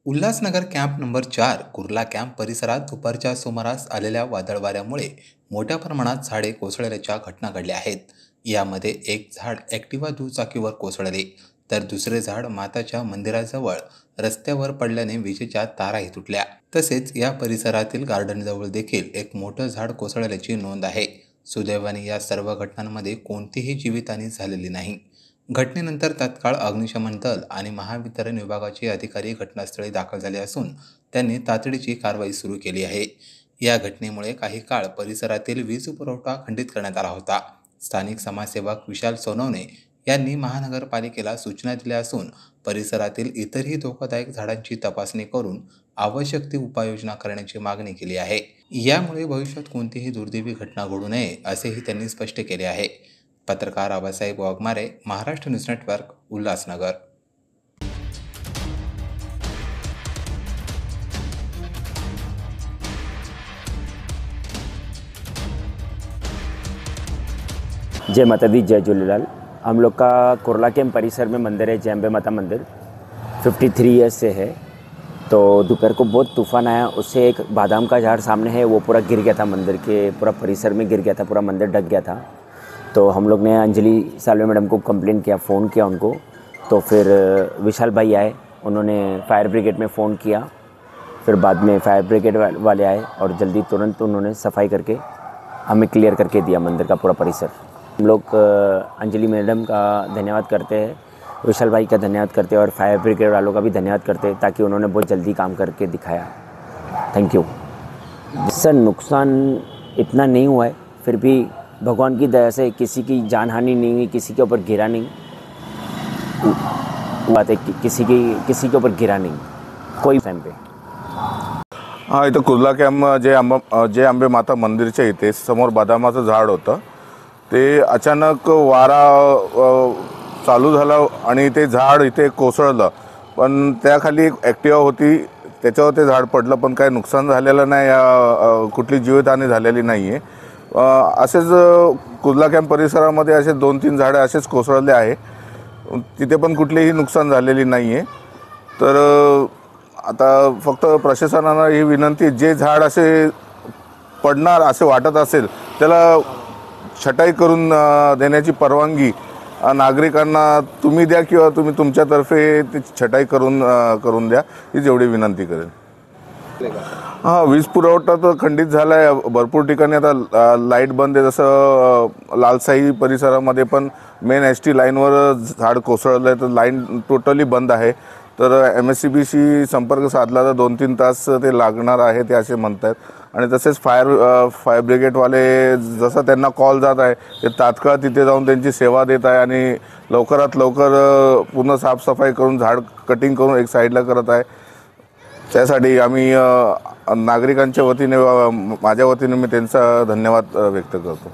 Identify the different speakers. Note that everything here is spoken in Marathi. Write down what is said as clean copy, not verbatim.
Speaker 1: Ulhasnagar camp number 4 Kurla camp परिसरात दुपारच्या सुमारास आलेल्या वादळ वाऱ्यामुळे मोठ्या प्रमाणात झाडे कोसळल्याच्या घटना घडल्या आहेत. यामध्ये एक झाड ॲक्टिवा दुचाकीवर कोसळले, तर दुसरे झाड माताच्या मंदिराजवळ रस्त्यावर पडल्याने विजेच्या ताराही तुटल्या. तसेच या परिसरातील गार्डनजवळ देखील एक मोठं झाड कोसळल्याची नोंद आहे. सुदैवाने या सर्व घटनांमध्ये कोणतीही जीवितहानी झालेली नाही. घटनेनंतर तात्काळ अग्निशमन दल आणि महावितरण विभागाचे अधिकारी घटनास्थळी दाखल झाले असून त्यांनी तातडीची कारवाई सुरू केली आहे. या घटनेमुळे काही काळ परिसरातील वीज पुरवठा खंडित करण्यात आला होता. स्थानिक समाजसेवक विशाल सोनवणे यांनी महानगरपालिकेला सूचना दिल्या असून परिसरातील इतरही धोकादायक झाडांची तपासणी करून आवश्यक ती उपाययोजना करण्याची मागणी केली आहे. यामुळे भविष्यात कोणतीही दुर्दैवी घटना घडू नये असेही त्यांनी स्पष्ट केले आहे. पत्रकार आबासाहेब वाघमारे, महाराष्ट्र न्यूज नेटवर्क, उल्हासनगर.
Speaker 2: जय माता दी, जय झूलेलाल। हम लोग का कुर्ला कैंप परिसर में मंदिर है, जय अम्बे माता मंदिर 53 ईयर्स से है। तो दोपहर को बहुत तूफान आया, उससे एक बादाम का झाड़ सामने है वो पूरा गिर गया था, मंदिर के पूरा परिसर में गिर गया था, पूरा मंदिर ढक गया था। तो हम लोग ने अंजलि सालवे मैडम को कंप्लेन किया, फ़ोन किया उनको। तो फिर विशाल भाई आए, उन्होंने फायर ब्रिगेड में फ़ोन किया। फिर बाद में फायर ब्रिगेड वाले आए और जल्दी तुरंत उन्होंने सफाई करके हमें क्लियर करके दिया मंदिर का पूरा परिसर। हम लोग अंजलि मैडम का धन्यवाद करते हैं, विशाल भाई का धन्यवाद करते हैं और फायर ब्रिगेड वालों का भी धन्यवाद करते हैं, ताकि उन्होंने बहुत जल्दी काम करके दिखाया। Thank you sir. नुकसान इतना नहीं हुआ है, फिर भी भगवान की दया से किसी की जान हानि नहीं हुई, किसी के ऊपर गिरा नहीं। बात है किसी के ऊपर गिरा नहीं कोई टाइम पे।
Speaker 3: हां, इथं कुर्ला कॅम्प जय अंबे माता मंदिरच्या इथे समोर बदामाचं झाड होतं। ते अचानक वारा चालू झाला आणि ते झाड इथे कोसळलं, पण त्याखाली एक ॲक्टिवा होती, त्याच्यावर ते झाड पडलं, पण काही नुकसान झालेलं नाही, कुठली जीवितहानी झालेली नाही आहे। असेच कुर्ला कॅम्प परिसरामध्ये असे 2-3 झाडे असेच कोसळले आहे, तिथे पण कुठलीही नुकसान झालेली नाही आहे। तर आता फक्त प्रशासनाला ही विनंती, जे झाड असे पडणार असे वाटत असेल त्याला छटाई करून देण्याची परवानगी नागरिकांना तुम्ही द्या किंवा तुम्ही तुमच्यातर्फे ती छटाई करून द्या, ही जेवढी विनंती करेन। हां, वीज पुरवठा तर खंडित झाला आहे, भरपूर ठिकाणी आता लाईट बंद आहे। जसं लालसाई परिसरामध्ये पण मेन एस टी लाईनवर झाड कोसळलं आहे, तर लाईन टोटली बंद आहे। तर MSCBशी संपर्क साधला तर 2-3 तास ते लागणार आहे, ते असे म्हणत आहेत। आणि तसेच फायर ब्रिगेडवाले जसं त्यांना कॉल जात आहे ते तात्काळ तिथे जाऊन त्यांची सेवा देत आहे आणि लवकरात लवकर पूर्ण साफसफाई करून झाड कटिंग करून एक साईडला करत आहे। त्यासाठी आम्ही नागरिकांच्या वतीने, माझ्या वतीने मी त्यांचा धन्यवाद व्यक्त करतो।